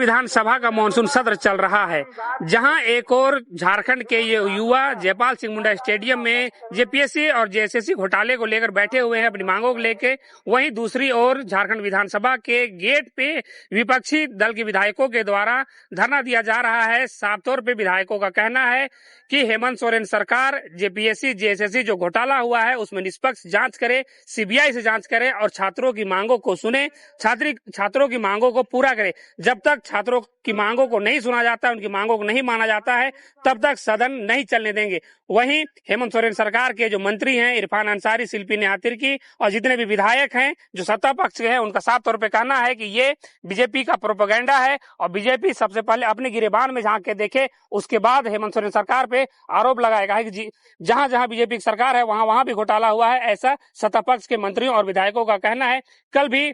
विधानसभा का मानसून सत्र चल रहा है, जहां एक और झारखंड के ये युवा जयपाल सिंह मुंडा स्टेडियम में जेपीएससी और जेएसएससी घोटाले को लेकर बैठे हुए हैं अपनी मांगों को लेकर। वहीं दूसरी ओर झारखंड विधानसभा के गेट पे विपक्षी दल के विधायकों के द्वारा धरना दिया जा रहा है। साफ तौर पे विधायकों का कहना है कि हेमंत सोरेन सरकार जेपीएससी जेएसएससी जो घोटाला हुआ है उसमें निष्पक्ष जांच करे, सीबीआई से जांच करे और छात्रों की मांगों को सुने, छात्रों की मांगों को पूरा करे। जब तक छात्रों की मांगों को नहीं सुना जाता है, उनकी मांगों को नहीं माना जाता है, तब तक सदन नहीं चलने देंगे। वहीं हेमंत सोरेन सरकार के जो मंत्री हैं इरफान अंसारी, शिल्पी नेहा तिर्की और जितने भी विधायक हैं जो सत्ता पक्ष के हैं, उनका साफ तौर पे कहना है कि ये बीजेपी का प्रोपेगेंडा है और बीजेपी सबसे पहले अपने गिरेबान में झांक के देखे, उसके बाद हेमंत सोरेन सरकार पे आरोप लगाएगा है कि जहां जहां बीजेपी की सरकार है वहां भी घोटाला हुआ है। ऐसा सत्ता पक्ष के मंत्रियों और विधायकों का कहना है। कल भी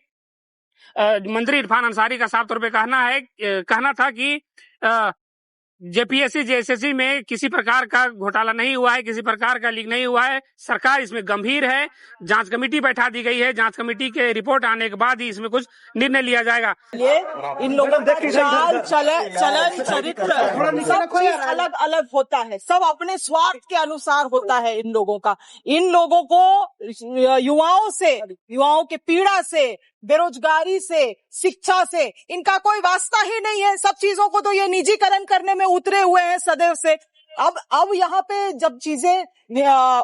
मंत्री इरफान अंसारी का साफ तौर पे कहना था कि जेपीएससी जेएसएससी में किसी प्रकार का घोटाला नहीं हुआ है, किसी प्रकार का लीक नहीं हुआ है। सरकार इसमें गंभीर है, जांच कमेटी बैठा दी गई है, जांच कमेटी के रिपोर्ट आने के बाद ही इसमें कुछ निर्णय लिया जाएगा। ये इन लोगों का चाल चलन चरित्र सब चीज अलग अलग होता है, सब अपने स्वार्थ के अनुसार होता है। इन लोगों को युवाओं के पीड़ा से, बेरोजगारी से, शिक्षा से इनका कोई वास्ता ही नहीं है। सब चीजों को तो ये निजीकरण करने में उतरे हुए हैं सदैव से। अब यहाँ पे जब चीजें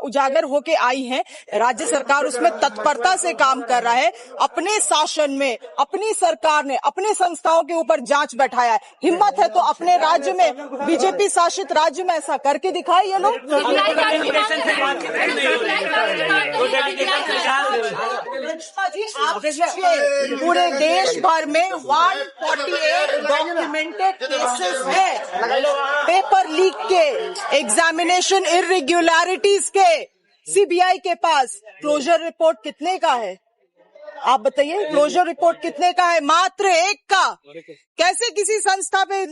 उजागर होके आई हैं, राज्य सरकार उसमें तत्परता से काम कर रहा है। अपने शासन में अपनी सरकार ने अपने संस्थाओं के ऊपर जांच बैठाया है। हिम्मत है तो अपने राज्य में, बीजेपी शासित राज्य में ऐसा करके दिखाए ये लोग। पूरे देश भर में 148 डॉक्यूमेंटेड केसेस है पेपर लीक के, एग्जामिनेशन इर्रेगुलरिटीज के। सीबीआई के पास क्लोजर रिपोर्ट कितने का है आप बताइए? क्लोजर रिपोर्ट कितने का है? मात्र 1 का। कैसे किसी संस्था पे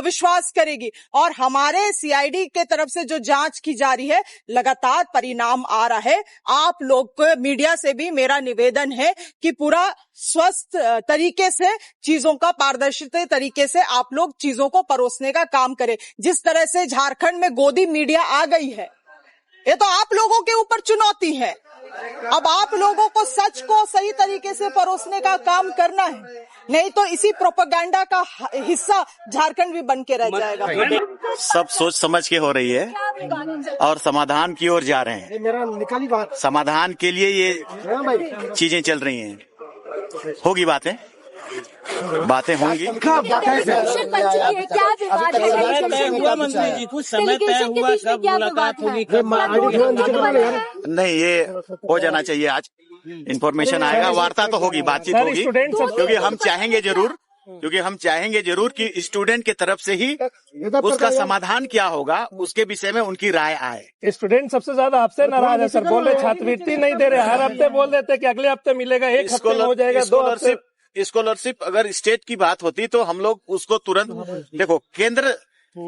विश्वास करेगी? और हमारे सीआईडी के तरफ से जो जांच की जा रही है, लगातार परिणाम आ रहा है। आप लोग को, मीडिया से भी मेरा निवेदन है कि पूरा स्वस्थ तरीके से चीजों का, पारदर्शी तरीके से आप लोग चीजों को परोसने का काम करें। जिस तरह से झारखंड में गोदी मीडिया आ गई है, ये तो आप लोगों के ऊपर चुनौती है। अब आप लोगों को सच को सही तरीके से परोसने का काम करना है, नहीं तो इसी प्रोपेगेंडा का हिस्सा झारखंड भी बन के रह जाएगा। सब सोच समझ के हो रही है और समाधान की ओर जा रहे हैं। समाधान के लिए ये चीजें चल रही हैं, होगी बातें होंगी। क्या हुआ मंत्री जी? कुछ समय तय हुआ कब मुलाकात होगी? नहीं, ये हो जाना चाहिए। आज इन्फॉर्मेशन आएगा, वार्ता तो होगी, बातचीत होगी, क्योंकि हम चाहेंगे जरूर कि स्टूडेंट के तरफ से ही उसका समाधान क्या होगा, उसके विषय में उनकी राय आए। स्टूडेंट सबसे ज्यादा आपसे नाराज है सर। बोले छात्रवृत्ति नहीं दे रहे, हर हफ्ते बोल देते कि अगले हफ्ते मिलेगा, एक हफ्ते में हो जाएगा, 2 हफ्ते। स्कॉलरशिप अगर स्टेट की बात होती तो हम लोग उसको तुरंत, देखो केंद्र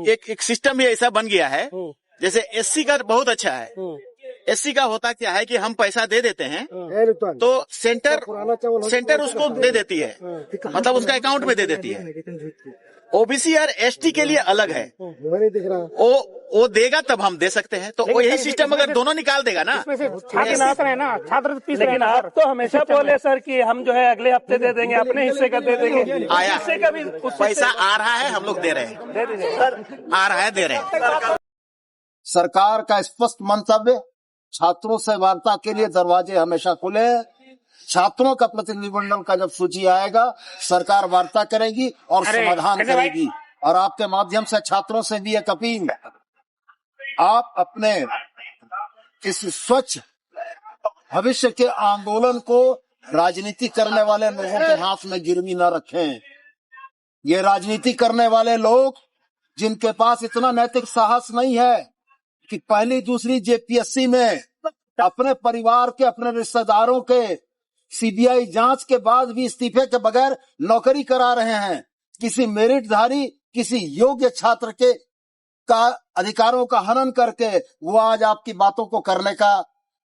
एक सिस्टम ही ऐसा बन गया है। जैसे एससी का बहुत अच्छा है। एससी का होता क्या है कि हम पैसा दे देते हैं तो सेंटर उसको दे देती है, मतलब उसका अकाउंट में दे देती है। ओबीसी और एसटी के लिए अलग है, वो देगा तब हम दे सकते हैं। तो यही सिस्टम अगर दोनों निकाल देगा ना, छात्र। लेकिन आप तो हमेशा बोले सर कि हम जो है अगले हफ्ते दे देंगे, अपने हिस्से का दे देंगे। आया हिस्से का भी पैसा आ रहा है, हम लोग दे रहे हैं, आ रहा है, दे रहे हैं। सरकार का स्पष्ट मंतव्य, छात्रों से वार्ता के लिए दरवाजे हमेशा खुले हैं। छात्रों का प्रतिनिधिमंडल का जब सूची आएगा, सरकार वार्ता करेगी और समाधान करेगी। और आपके माध्यम से छात्रों से भी एक अपील, आप अपने इस स्वच्छ भविष्य के आंदोलन को राजनीति करने वाले लोगों के हाथ में गिरवी न रखें। ये राजनीति करने वाले लोग जिनके पास इतना नैतिक साहस नहीं है कि पहली दूसरी जेपीएससी में अपने परिवार के, अपने रिश्तेदारों के सीबीआई जांच के बाद भी इस्तीफे के बगैर नौकरी करा रहे हैं, किसी मेरिटधारी, किसी योग्य छात्र के का अधिकारों का हनन करके वो आज आपकी बातों को करने का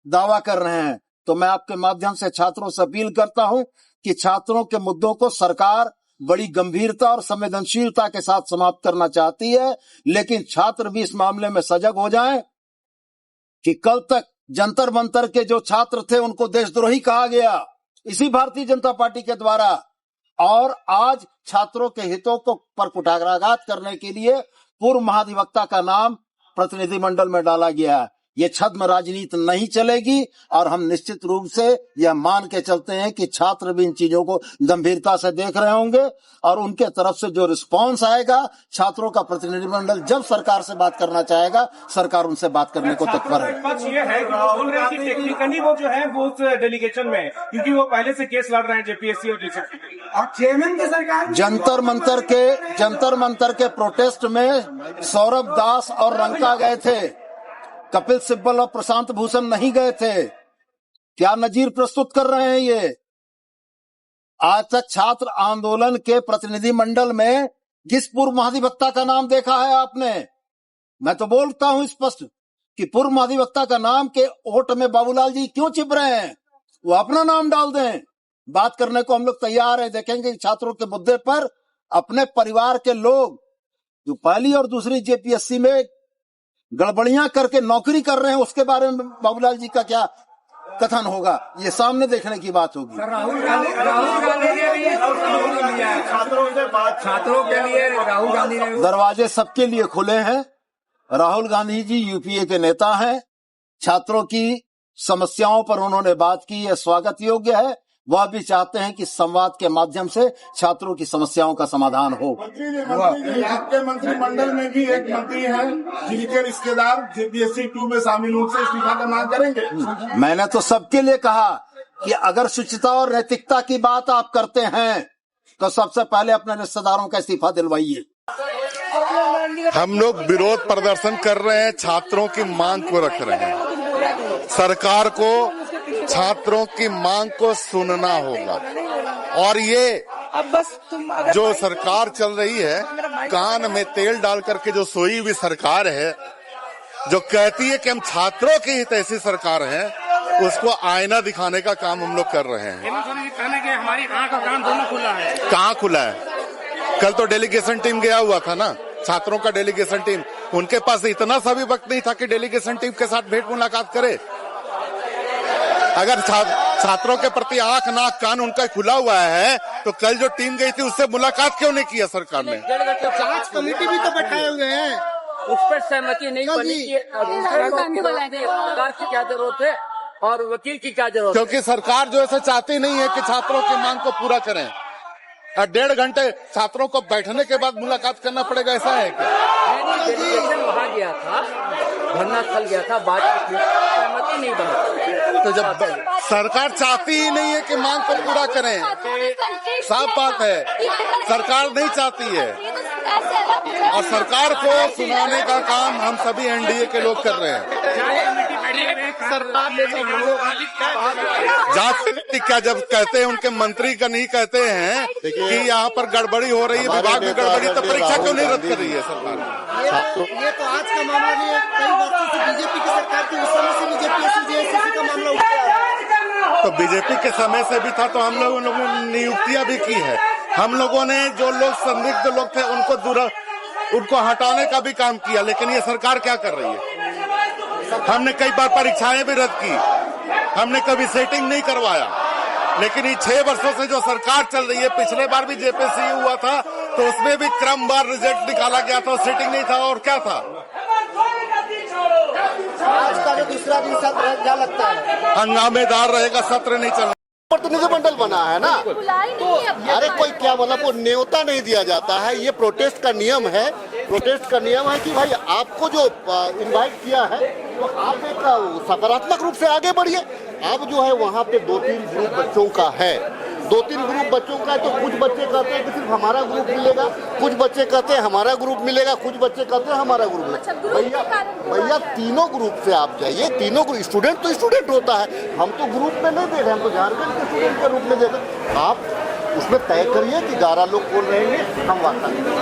दावा कर रहे हैं। तो मैं आपके माध्यम से छात्रों से अपील करता हूं कि छात्रों के मुद्दों को सरकार बड़ी गंभीरता और संवेदनशीलता के साथ समाप्त करना चाहती है, लेकिन छात्र भी इस मामले में सजग हो जाएं कि कल तक जंतर मंतर के जो छात्र थे उनको देशद्रोही कहा गया इसी भारतीय जनता पार्टी के द्वारा, और आज छात्रों के हितों को पर कुठाराघात करने के लिए पूर्व महाधिवक्ता का नाम प्रतिनिधिमंडल में डाला गया है। ये छद्म राजनीति नहीं चलेगी और हम निश्चित रूप से यह मान के चलते हैं कि छात्र भी इन चीजों को गंभीरता से देख रहे होंगे और उनके तरफ से जो रिस्पांस आएगा, छात्रों का प्रतिनिधिमंडल जब सरकार से बात करना चाहेगा, सरकार उनसे बात करने को तत्पर है। पक्ष ये है कि बोल रहे हैं कि टेक्निकली वो जो है वो उस डेलीगेशन में, क्योंकि वो पहले से केस लड़ रहे हैं जेपीएससी और जेसीसी और चेयरमैन की सरकार। जंतर मंतर के प्रोटेस्ट में सौरभ दास और रंका गए थे, कपिल सिब्बल और प्रशांत भूषण नहीं गए थे। क्या नजीर प्रस्तुत कर रहे हैं ये? आज तक छात्र आंदोलन के प्रतिनिधि मंडल में किस पूर्व महाधिवक्ता का नाम देखा है आपने? मैं तो बोलता हूं स्पष्ट कि पूर्व महाधिवक्ता का नाम के ओट में बाबूलाल जी क्यों चिप रहे हैं? वो अपना नाम डाल दें। बात करने को हम लोग तैयार है। देखेंगे कि छात्रों के मुद्दे पर अपने परिवार के लोग जो पहली और दूसरी जेपीएससी में गड़बड़ियां करके नौकरी कर रहे हैं, उसके बारे में बाबूलाल जी का क्या कथन होगा, ये सामने देखने की बात होगी। राहुल छात्रों के लिए राहुल गांधी ने दरवाजे सबके लिए खुले हैं। राहुल गांधी जी यूपीए के नेता हैं। छात्रों की समस्याओं पर उन्होंने बात की, यह स्वागत योग्य है। वह भी चाहते हैं कि संवाद के माध्यम से छात्रों की समस्याओं का समाधान हो। आपके मंत्रिमंडल में भी एक मंत्री है जिनके रिश्तेदार जेपीएससी 2 में शामिल होकर इस्तीफा का मांग करेंगे। मैंने तो सबके लिए कहा कि अगर शुचिता और नैतिकता की बात आप करते हैं तो सबसे पहले अपने रिश्तेदारों का इस्तीफा दिलवाइए। हम लोग विरोध प्रदर्शन कर रहे हैं, छात्रों की मांग को रख रहे हैं। सरकार को छात्रों की मांग को सुनना होगा और ये जो सरकार चल रही है, कान में तेल डाल करके जो सोई हुई सरकार है, जो कहती है कि हम छात्रों के हित ऐसी सरकार है, उसको आईना दिखाने का काम हम लोग कर रहे हैं। हमारी आंख और कान दोनों खुला है। कहाँ खुला है? कल तो डेलीगेशन टीम गया हुआ था ना, छात्रों का डेलीगेशन टीम। उनके पास इतना सा भी वक्त नहीं था कि डेलीगेशन टीम के साथ भेंट मुलाकात करे। अगर छात्रों के प्रति आंख नाक कान उनका खुला हुआ है तो कल जो टीम गई थी उससे मुलाकात क्यों नहीं किया सरकार ने? जांच कमेटी भी तो बैठाए हुए हैं, उस पर सहमति नहीं बनी कि सरकार की क्या जरूरत है और वकील की क्या जरूरत है, क्योंकि सरकार जो है चाहती नहीं है कि छात्रों की मांग को पूरा करें। 1.5 घंटे छात्रों को बैठने के बाद मुलाकात करना पड़ेगा, ऐसा है क्या? डेलीगेशन वहाँ गया था, धरना स्थल गया था, बातचीत सहमति नहीं बनी। तो जब सरकार चाहती ही नहीं है कि मांग को पूरा करें, साफ बात है सरकार नहीं चाहती है और सरकार को सुनाने का काम हम सभी एनडीए के लोग कर रहे हैं। जांच कमेटी क्या जब कहते हैं उनके मंत्री का नहीं कहते हैं कि यहाँ पर गड़बड़ी हो रही है, विभाग में गड़बड़ी, तो परीक्षा क्यों नहीं रद्द कर रही है सरकार? ये तो आज का मामला नहीं है, कई वर्षों से बीजेपी की सरकार थी, उस समय से भी जेपीएससी का मामला उठ गया। तो बीजेपी के समय से भी था, तो हम लोगों ने नियुक्तियां भी की है। हम लोगों ने जो लोग संदिग्ध लोग थे उनको हटाने का भी काम किया, लेकिन ये सरकार क्या कर रही है? हमने कई बार परीक्षाएं भी रद्द की, हमने कभी सेटिंग नहीं करवाया, लेकिन ये 6 वर्षों से जो सरकार चल रही है, पिछले बार भी जेपीएससी हुआ था तो उसमें भी क्रमवार रिजल्ट निकाला गया था, सेटिंग नहीं था और क्या था? आज का जो दूसरा दिन सत्र क्या लगता है? हंगामेदार रहेगा, सत्र नहीं चलना। प्रतिनिधिमंडल बना है ना, तो अरे कोई क्या मतलब वो न्योता नहीं दिया जाता है। ये प्रोटेस्ट का नियम है, प्रोटेस्ट का नियम है कि भाई आपको जो इनवाइट किया है तो आप एक सकारात्मक रूप से आगे बढ़िए। अब जो है वहाँ पे 2-3 ग्रुप बच्चों का है, 2-3 ग्रुप बच्चों का है, तो कुछ बच्चे कहते हैं कि सिर्फ हमारा ग्रुप मिलेगा, कुछ बच्चे कहते हैं हमारा ग्रुप मिलेगा, कुछ बच्चे कहते हैं हमारा ग्रुप मिलेगा। भैया तीनों ग्रुप से आप जाइए, तीनों ग्रुप, स्टूडेंट तो स्टूडेंट होता है, हम तो ग्रुप में नहीं देख रहे, हम तो झारखंड के स्टूडेंट के रूप में देख रहे। आप उसमें तय करिए कि 11 लोग कौन रहेंगे, हम वार्ता करेंगे।